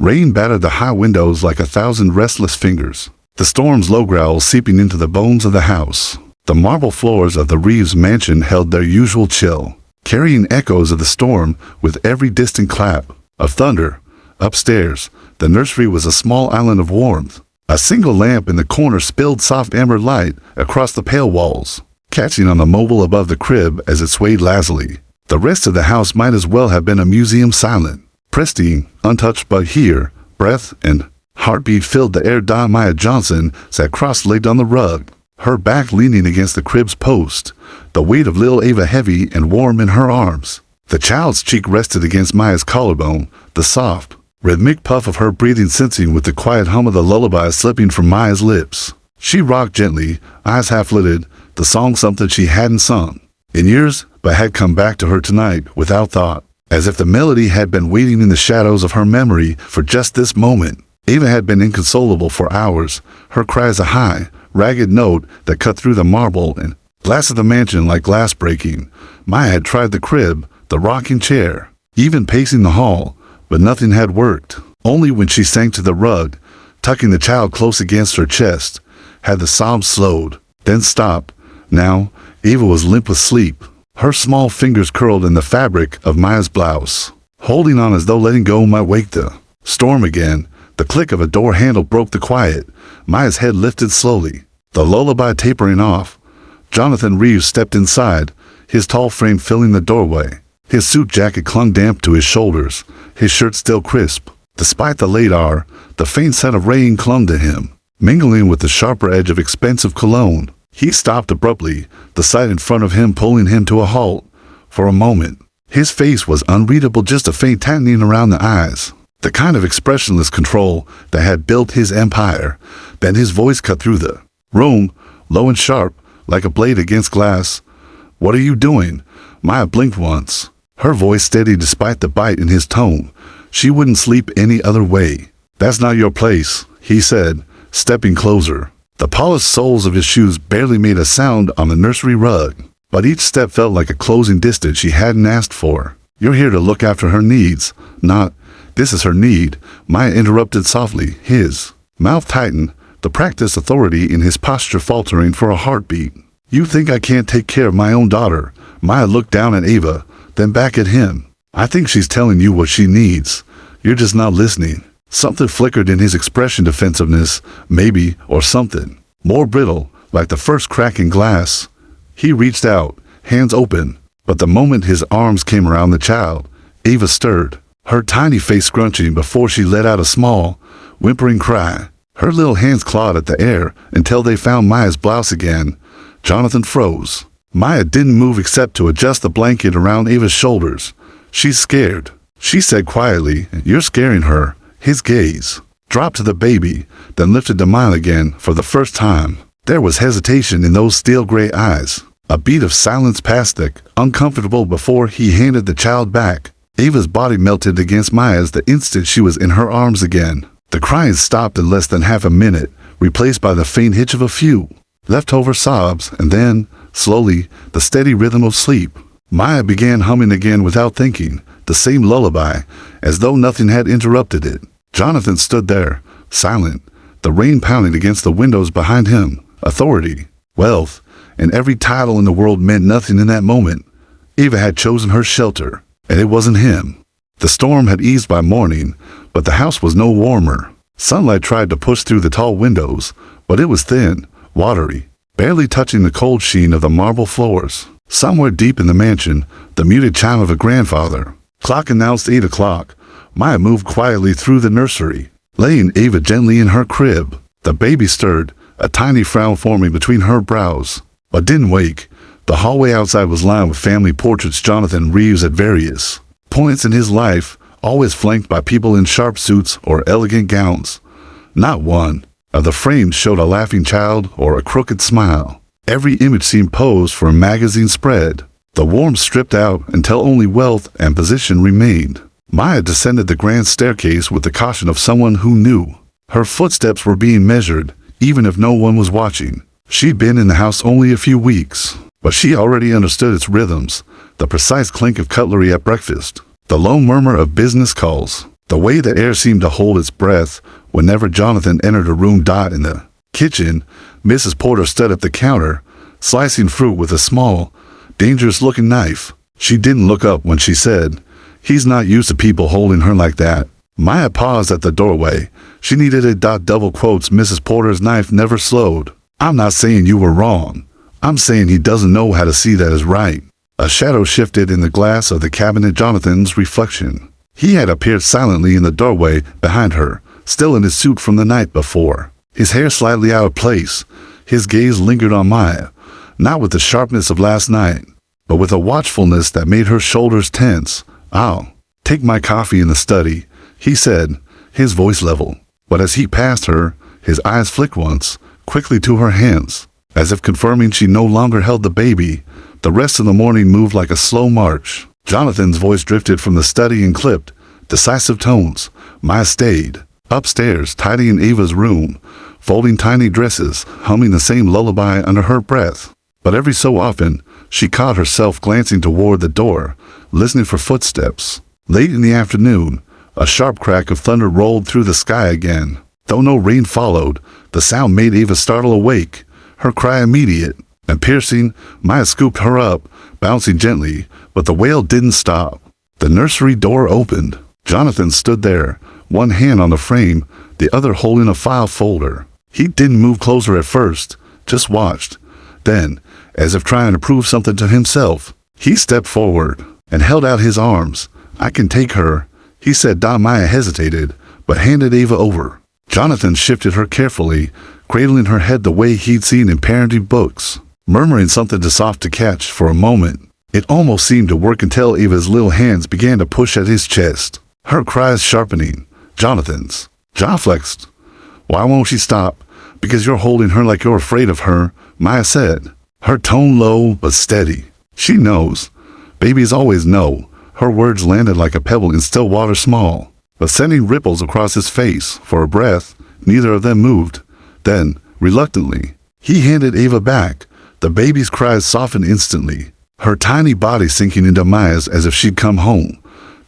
Rain battered the high windows like 1,000 restless fingers, the storm's low growl seeping into the bones of the house. The marble floors of the Reeves mansion held their usual chill, carrying echoes of the storm with every distant clap of thunder. Upstairs, the nursery was a small island of warmth. A single lamp in the corner spilled soft amber light across the pale walls, catching on the mobile above the crib as it swayed lazily. The rest of the house might as well have been a museum, silent, pristine, untouched, but here, breath and heartbeat filled the air. Maya Johnson sat cross-legged on the rug, her back leaning against the crib's post, the weight of little Ava heavy and warm in her arms. The child's cheek rested against Maya's collarbone, the soft, rhythmic puff of her breathing sensing with the quiet hum of the lullaby slipping from Maya's lips. She rocked gently, eyes half-lidded, the song something she hadn't sung in years, but had come back to her tonight without thought, as if the melody had been waiting in the shadows of her memory for just this moment. Ava had been inconsolable for hours, her cries a high, ragged note that cut through the marble and glass of the mansion like glass breaking. Maya had tried the crib, the rocking chair, even pacing the hall, but nothing had worked. Only when she sank to the rug, tucking the child close against her chest, had the sobs slowed, then stopped. Now, Ava was limp with sleep, her small fingers curled in the fabric of Maya's blouse, holding on as though letting go might wake the storm again. The click of a door handle broke the quiet. Maya's head lifted slowly, the lullaby tapering off. Jonathan Reeves stepped inside, his tall frame filling the doorway. His suit jacket clung damp to his shoulders, his shirt still crisp. Despite the late hour, the faint scent of rain clung to him, mingling with the sharper edge of expensive cologne. He stopped abruptly, the sight in front of him pulling him to a halt. For a moment, his face was unreadable, just a faint tightening around the eyes, the kind of expressionless control that had built his empire. Then his voice cut through the room, low and sharp, like a blade against glass. "What are you doing?" Maya blinked once, her voice steady despite the bite in his tone. She wouldn't sleep any other way. "That's not your place," he said, stepping closer. The polished soles of his shoes barely made a sound on the nursery rug, but each step felt like a closing distance she hadn't asked for. "You're here to look after her needs, not this is her need," Maya interrupted softly, his mouth tightened, the practiced authority in his posture faltering for a heartbeat. "You think I can't take care of my own daughter?" Maya looked down at Ava, then back at him. "I think she's telling you what she needs. You're just not listening." Something flickered in his expression, defensiveness, maybe, or something more brittle, like the first crack in glass. He reached out, hands open, but the moment his arms came around the child, Ava stirred, her tiny face scrunching before she let out a small, whimpering cry. Her little hands clawed at the air until they found Maya's blouse again. Jonathan froze. Maya didn't move except to adjust the blanket around Ava's shoulders. "She's scared," she said quietly. "You're scaring her." His gaze dropped to the baby, then lifted to Maya again for the first time. There was hesitation in those steel gray eyes, a beat of silence past the uncomfortable before he handed the child back. Ava's body melted against Maya's the instant she was in her arms again. The crying stopped in less than half a minute, replaced by the faint hitch of a few leftover sobs, and then, slowly, the steady rhythm of sleep. Maya began humming again without thinking, the same lullaby, as though nothing had interrupted it. Jonathan stood there, silent, the rain pounding against the windows behind him. Authority, wealth, and every title in the world meant nothing in that moment. Ava had chosen her shelter, and it wasn't him. The storm had eased by morning, but the house was no warmer. Sunlight tried to push through the tall windows, but it was thin, watery, barely touching the cold sheen of the marble floors. Somewhere deep in the mansion, the muted chime of a grandfather clock announced 8 o'clock. Maya moved quietly through the nursery, laying Ava gently in her crib. The baby stirred, a tiny frown forming between her brows, but didn't wake. The hallway outside was lined with family portraits. Jonathan Reeves at various points in his life, always flanked by people in sharp suits or elegant gowns. Not one of the frames showed a laughing child or a crooked smile. Every image seemed posed for a magazine spread, the warmth stripped out until only wealth and position remained. Maya descended the grand staircase with the caution of someone who knew. Her footsteps were being measured, even if no one was watching. She'd been in the house only a few weeks, but she already understood its rhythms, the precise clink of cutlery at breakfast, the low murmur of business calls, The way the air seemed to hold its breath whenever Jonathan entered a room. In the kitchen, Mrs. Porter stood at the counter, slicing fruit with a small, dangerous-looking knife. She didn't look up when she said, "He's not used to people holding her like that." Maya paused at the doorway. She needed a double quotes. Mrs. Porter's knife never slowed. "I'm not saying you were wrong. I'm saying he doesn't know how to see that is right." A shadow shifted in the glass of the cabinet. Jonathan's reflection. He had appeared silently in the doorway behind her, still in his suit from the night before. His hair slightly out of place. His gaze lingered on Maya, not with the sharpness of last night, but with a watchfulness that made her shoulders tense. "I'll take my coffee in the study," he said, his voice level. But as he passed her, his eyes flicked once, quickly to her hands, as if confirming she no longer held the baby. The rest of the morning moved like a slow march. Jonathan's voice drifted from the study in clipped, decisive tones. Maya stayed upstairs, tidying Ava's room, folding tiny dresses, humming the same lullaby under her breath. But every so often, she caught herself glancing toward the door, listening for footsteps. Late in the afternoon, a sharp crack of thunder rolled through the sky again. Though no rain followed, the sound made Ava startle awake, her cry immediate and piercing. Maya scooped her up, bouncing gently, but the wail didn't stop. The nursery door opened. Jonathan stood there, one hand on the frame, the other holding a file folder. He didn't move closer at first, just watched. Then, as if trying to prove something to himself, he stepped forward and held out his arms. "I can take her," he said. Maya hesitated, but handed Ava over. Jonathan shifted her carefully, cradling her head the way he'd seen in parenting books, murmuring something to soft to catch. For a moment, it almost seemed to work until Ava's little hands began to push at his chest, her cries sharpening. Jonathan's jaw flexed. "Why won't she stop?" "Because you're holding her like you're afraid of her," Maya said, her tone low but steady. "She knows. Babies always know." Her words landed like a pebble in still water, small, but sending ripples across his face. For a breath, neither of them moved. Then, reluctantly, he handed Ava back. The baby's cries softened instantly, her tiny body sinking into Maya's as if she'd come home.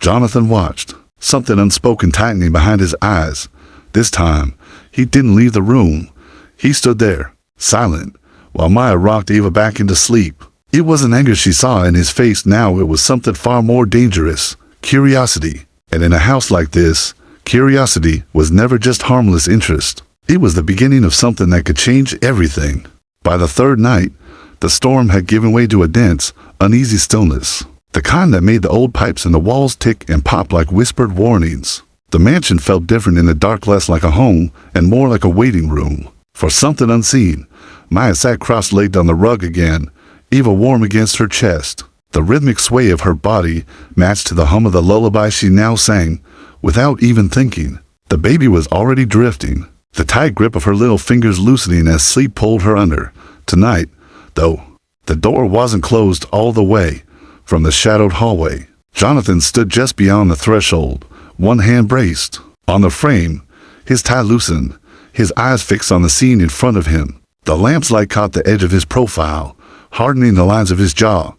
Jonathan watched, something unspoken tightening behind his eyes. This time, he didn't leave the room. He stood there, silent, while Maya rocked Ava back into sleep. It wasn't anger she saw in his face now, it was something far more dangerous, curiosity. And in a house like this, curiosity was never just harmless interest. It was the beginning of something that could change everything. By the third night, the storm had given way to a dense, uneasy stillness, the kind that made the old pipes in the walls tick and pop like whispered warnings. The mansion felt different in the dark, less like a home and more like a waiting room for something unseen. Maya sat cross-legged on the rug again, Ava warm against her chest. The rhythmic sway of her body matched to the hum of the lullaby she now sang, without even thinking. The baby was already drifting, the tight grip of her little fingers loosening as sleep pulled her under. Tonight, though, the door wasn't closed all the way. From the shadowed hallway, Jonathan stood just beyond the threshold, one hand braced on the frame, his tie loosened, his eyes fixed on the scene in front of him. The lamp's light caught the edge of his profile, hardening the lines of his jaw.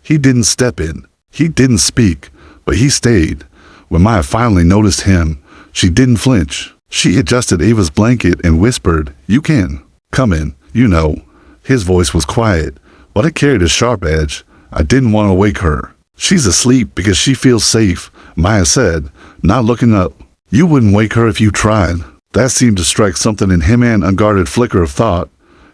He didn't step in, he didn't speak, but he stayed. When Maya finally noticed him, she didn't flinch. She adjusted Ava's blanket and whispered, "You can come in, you know." His voice was quiet, but it carried a sharp edge. "I didn't want to wake her. She's asleep because she feels safe," Maya said, not looking up. "You wouldn't wake her if you tried." That seemed to strike something in him, an unguarded flicker of thought.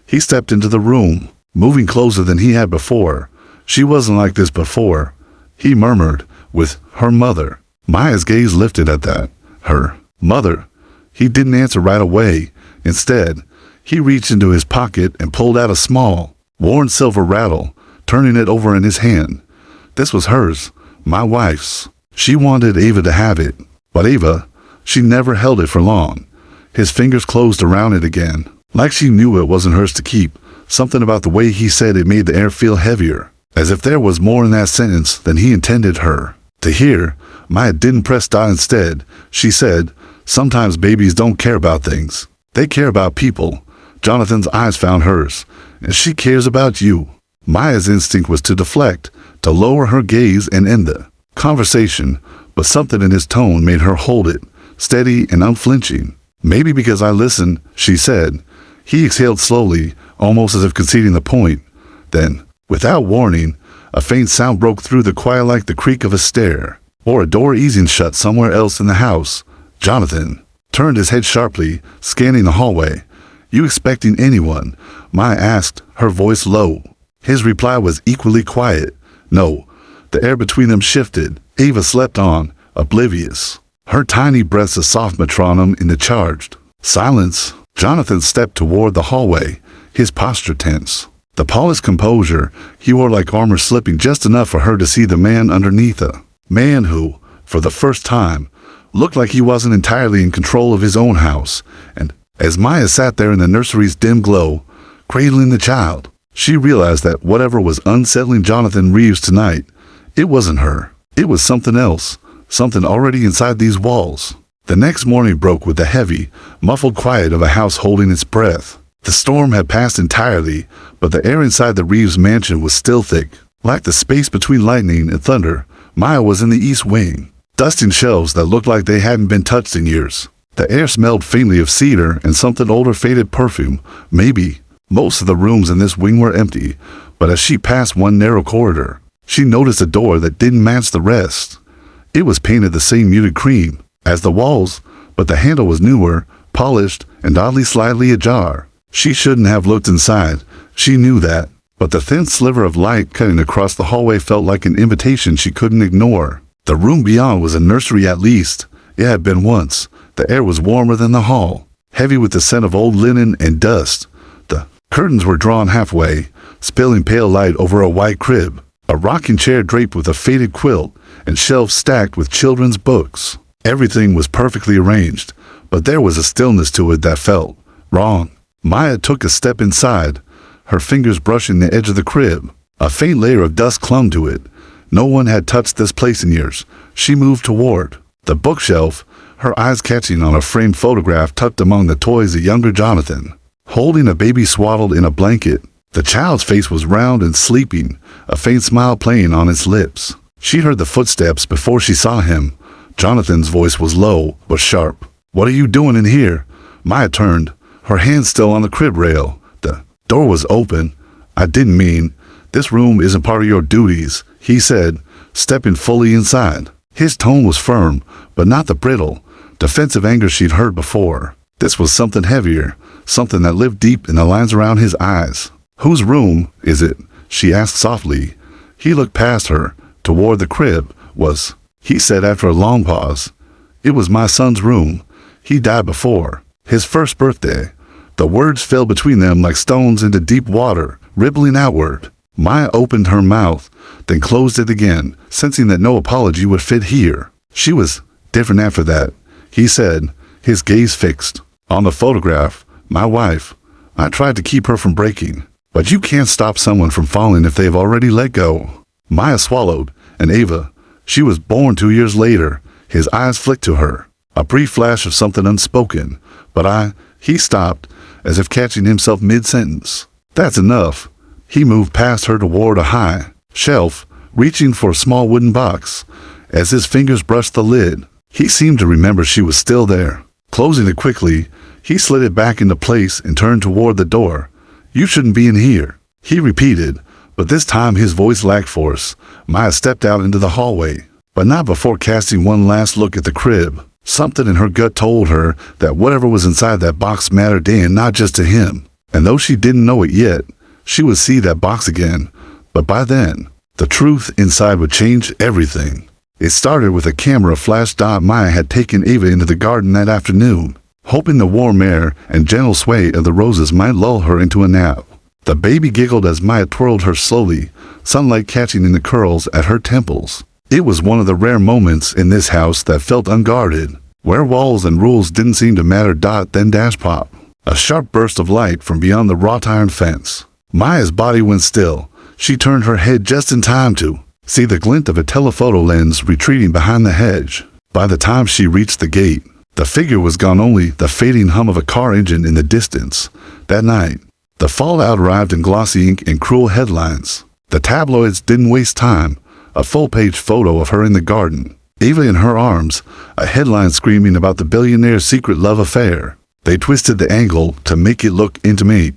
He stepped into the room, moving closer than he had before. "She wasn't like this before," he murmured, "with her mother." Maya's gaze lifted at that. Her mother? He didn't answer right away. Instead, he reached into his pocket and pulled out a small, worn silver rattle, turning it over in his hand. This was hers, my wife's. She wanted Ava to have it, but Ava, she never held it for long. His fingers closed around it again, like she knew it wasn't hers to keep. Something about the way he said it made the air feel heavier, as if there was more in that sentence than he intended her to hear. Maya didn't press. Instead, she said, "Sometimes babies don't care about things. They care about people." Jonathan's eyes found hers. "And she cares about you." Maya's instinct was to deflect, to lower her gaze and end the conversation, but something in his tone made her hold it, steady and unflinching. "Maybe because I listened," she said. He exhaled slowly, almost as if conceding the point. Then, without warning, a faint sound broke through the quiet like the creak of a stair, or a door easing shut somewhere else in the house. Jonathan turned his head sharply, scanning the hallway. "You expecting anyone?" Maya asked, her voice low. His reply was equally quiet. "No." The air between them shifted. Ava slept on, oblivious, her tiny breaths a soft metronome in the charged silence. Jonathan stepped toward the hallway, his posture tense. The polished composure he wore like armor slipping just enough for her to see the man underneath her. Man who, for the first time, looked like he wasn't entirely in control of his own house. And as Maya sat there in the nursery's dim glow, cradling the child, she realized that whatever was unsettling Jonathan Reeves tonight, it wasn't her. It was something else, something already inside these walls. The next morning broke with the heavy, muffled quiet of a house holding its breath. The storm had passed entirely, but the air inside the Reeves mansion was still thick. Like the space between lightning and thunder, Maya was in the east wing, dusting shelves that looked like they hadn't been touched in years. The air smelled faintly of cedar and something older faded perfume. Maybe. Most of the rooms in this wing were empty, but as she passed one narrow corridor, she noticed a door that didn't match the rest. It was painted the same muted cream as the walls, but the handle was newer, polished, and oddly slightly ajar. She shouldn't have looked inside, she knew that, but the thin sliver of light cutting across the hallway felt like an invitation she couldn't ignore. The room beyond was a nursery at least. It had been once. The air was warmer than the hall, heavy with the scent of old linen and dust. The curtains were drawn halfway, spilling pale light over a white crib, a rocking chair draped with a faded quilt, and shelves stacked with children's books. Everything was perfectly arranged, but there was a stillness to it that felt wrong. Maya took a step inside, her fingers brushing the edge of the crib. A faint layer of dust clung to it. No one had touched this place in years. She moved toward the bookshelf, her eyes catching on a framed photograph tucked among the toys of younger Jonathan, holding a baby swaddled in a blanket. The child's face was round and sleeping, a faint smile playing on its lips. She heard the footsteps before she saw him. Jonathan's voice was low but sharp. "What are you doing in here?" Maya turned, her hand still on the crib rail. "The door was open. I didn't mean. This room isn't part of your duties," he said, stepping fully inside. His tone was firm, but not the brittle, defensive anger she'd heard before. This was something heavier, something that lived deep in the lines around his eyes. "Whose room is it?" she asked softly. He looked past her, toward the crib. He said after a long pause. "It was my son's room. He died before his first birthday." The words fell between them like stones into deep water, rippling outward. Maya opened her mouth, then closed it again, sensing that no apology would fit here. "She was different after that," he said, his gaze fixed on the photograph. "My wife. I tried to keep her from breaking. But you can't stop someone from falling if they've already let go." Maya swallowed. "And Ava, she was born 2 years later." His eyes flicked to her, a brief flash of something unspoken. "But he stopped, as if catching himself mid-sentence. "That's enough." He moved past her toward a high shelf, reaching for a small wooden box. As his fingers brushed the lid, he seemed to remember she was still there. Closing it quickly, he slid it back into place and turned toward the door. "You shouldn't be in here," he repeated, but this time his voice lacked force. Maya stepped out into the hallway, but not before casting one last look at the crib. Something in her gut told her that whatever was inside that box mattered then, not just to him. And though she didn't know it yet, she would see that box again. But by then, the truth inside would change everything. It started with a camera flash. Maya had taken Ava into the garden that afternoon, hoping the warm air and gentle sway of the roses might lull her into a nap. The baby giggled as Maya twirled her slowly, sunlight catching in the curls at her temples. It was one of the rare moments in this house that felt unguarded, where walls and rules didn't seem to matter. Then dash pop. A sharp burst of light from beyond the wrought iron fence. Maya's body went still. She turned her head just in time to see the glint of a telephoto lens retreating behind the hedge. By the time she reached the gate, the figure was gone, only the fading hum of a car engine in the distance. That night, the fallout arrived in glossy ink and cruel headlines. The tabloids didn't waste time. A full-page photo of her in the garden, Eva in her arms, a headline screaming about the billionaire's secret love affair. They twisted the angle to make it look intimate,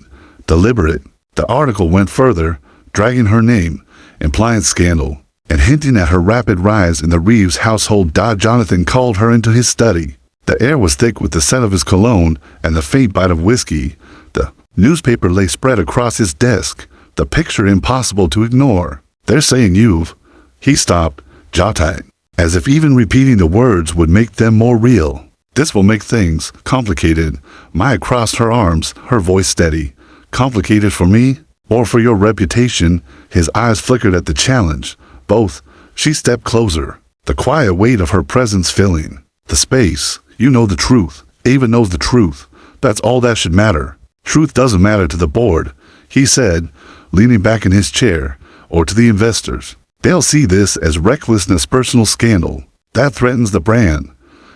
deliberate. The article went further, dragging her name, implying scandal, and hinting at her rapid rise in the Reeves household. Jonathan called her into his study. The air was thick with the scent of his cologne and the faint bite of whiskey. The newspaper lay spread across his desk, the picture impossible to ignore. "They're saying you've—" He stopped, jaw tight, as if even repeating the words would make them more real. "This will make things complicated." Maya crossed her arms, her voice steady. "Complicated for me? Or for your reputation?" His eyes flickered at the challenge. "Both." She stepped closer, the quiet weight of her presence filling the space. "You know the truth. Ava knows the truth. That's all that should matter." "Truth doesn't matter to the board," he said, leaning back in his chair, "or to the investors. They'll see this as recklessness, personal scandal. That threatens the brand."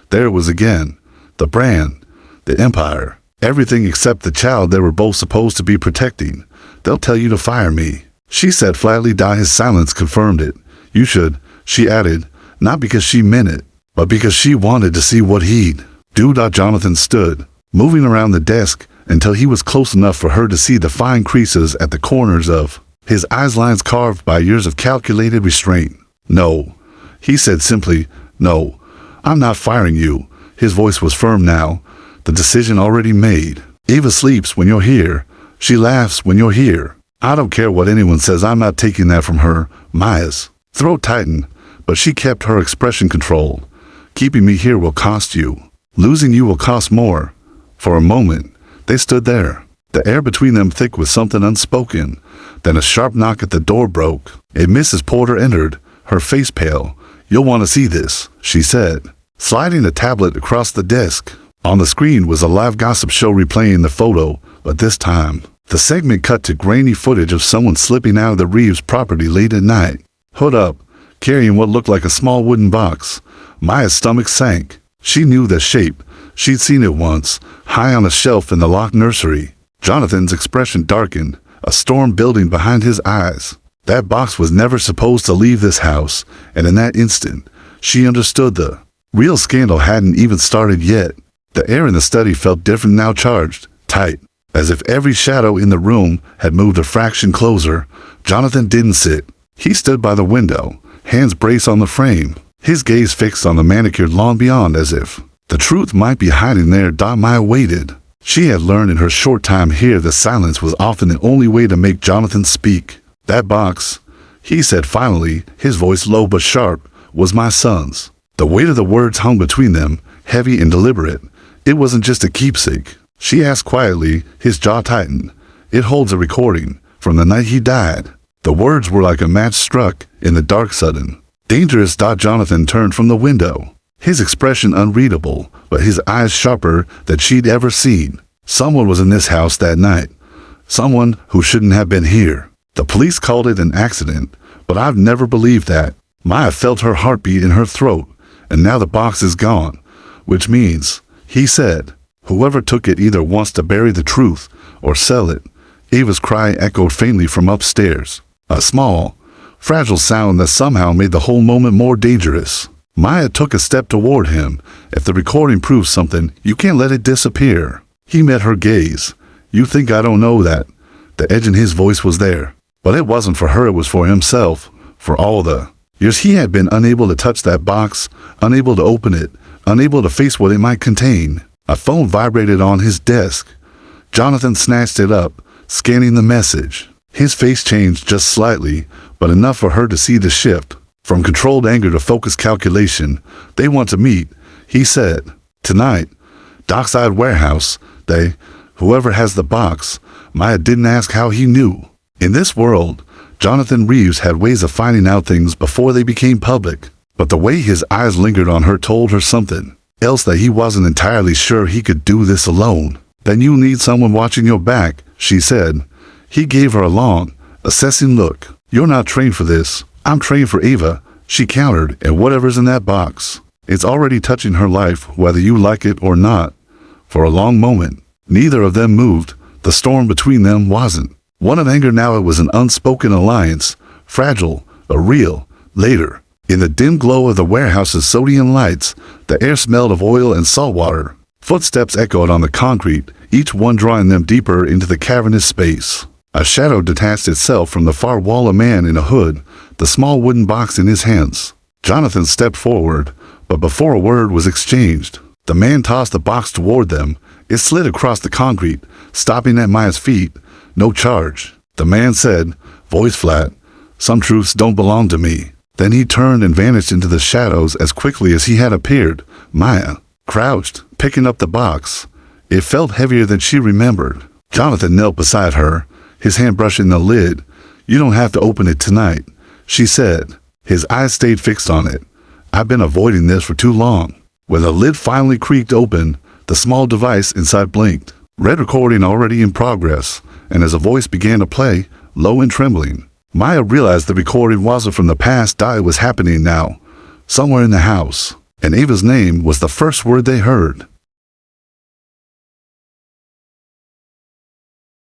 There it was again. The brand. The empire. Everything except the child they were both supposed to be protecting. "They'll tell you to fire me," she said flatly. His silence confirmed it. "You should," she added, not because she meant it, but because she wanted to see what he'd do. Jonathan stood, moving around the desk until he was close enough for her to see the fine creases at the corners of his eyes, lines carved by years of calculated restraint. "No," he said simply. "No, I'm not firing you." His voice was firm now, the decision already made. "Ava sleeps when you're here. She laughs when you're here. I don't care what anyone says. I'm not taking that from her." Maya's throat tightened, but she kept her expression controlled. "Keeping me here will cost you. Losing you will cost more." For a moment, they stood there, the air between them thick with something unspoken. Then a sharp knock at the door broke. Mrs. Porter entered, her face pale. "You'll want to see this," she said, sliding a tablet across the desk. On the screen was a live gossip show replaying the photo, but this time, the segment cut to grainy footage of someone slipping out of the Reeves property late at night, hood up, carrying what looked like a small wooden box. Maya's stomach sank. She knew the shape. She'd seen it once, high on a shelf in the locked nursery. Jonathan's expression darkened, a storm building behind his eyes. That box was never supposed to leave this house, and in that instant, she understood the real scandal hadn't even started yet. The air in the study felt different now, charged, tight, as if every shadow in the room had moved a fraction closer. Jonathan didn't sit. He stood by the window, hands braced on the frame, his gaze fixed on the manicured lawn beyond, as if the truth might be hiding there. Maya waited. She had learned in her short time here that silence was often the only way to make Jonathan speak. "That box," he said finally, his voice low but sharp, "was my son's." The weight of the words hung between them, heavy and deliberate. "It wasn't just a keepsake," she asked quietly, his jaw tightened. "It holds a recording from the night he died." The words were like a match struck in the dark, sudden. "Dangerous." Jonathan turned from the window, his expression unreadable, but his eyes sharper than she'd ever seen. "Someone was in this house that night. Someone who shouldn't have been here. The police called it an accident, but I've never believed that." Maya felt her heartbeat in her throat. "And now the box is gone, which means," he said, "whoever took it either wants to bury the truth or sell it." Ava's cry echoed faintly from upstairs, a small, fragile sound that somehow made the whole moment more dangerous. Maya took a step toward him. "If the recording proves something, you can't let it disappear." He met her gaze. "You think I don't know that?" The edge in his voice was there. But it wasn't for her, it was for himself. For all the years he had been unable to touch that box, unable to open it, unable to face what it might contain. A phone vibrated on his desk. Jonathan snatched it up, scanning the message. His face changed just slightly, but enough for her to see the shift. From controlled anger to focused calculation. "They want to meet," he said. "Tonight. Dockside Warehouse. Whoever has the box." Maya didn't ask how he knew. In this world, Jonathan Reeves had ways of finding out things before they became public. But the way his eyes lingered on her told her something else, that he wasn't entirely sure he could do this alone. "Then you need someone watching your back," she said. He gave her a long, assessing look. "You're not trained for this." "I'm trained for Ava," she countered, "and whatever's in that box. It's already touching her life, whether you like it or not." For a long moment, neither of them moved. The storm between them wasn't one of anger now, it was an unspoken alliance, fragile, but real. Later, In the dim glow of the warehouse's sodium lights, the air smelled of oil and salt water. Footsteps echoed on the concrete, each one drawing them deeper into the cavernous space. A shadow detached itself from the far wall, a man in a hood, the small wooden box in his hands. Jonathan stepped forward, but before a word was exchanged, the man tossed the box toward them. It slid across the concrete, stopping at Maya's feet. "No charge," the man said, voice flat. "Some truths don't belong to me." Then he turned and vanished into the shadows as quickly as he had appeared. Maya crouched, picking up the box. It felt heavier than she remembered. Jonathan knelt beside her, his hand brushing the lid. "You don't have to open it tonight," she said. His eyes stayed fixed on it. "I've been avoiding this for too long." When the lid finally creaked open, the small device inside blinked. Red recording already in progress, and as a voice began to play, low and trembling, Maya realized the recording wasn't from the past. It was happening now, somewhere in the house. And Ava's name was the first word they heard.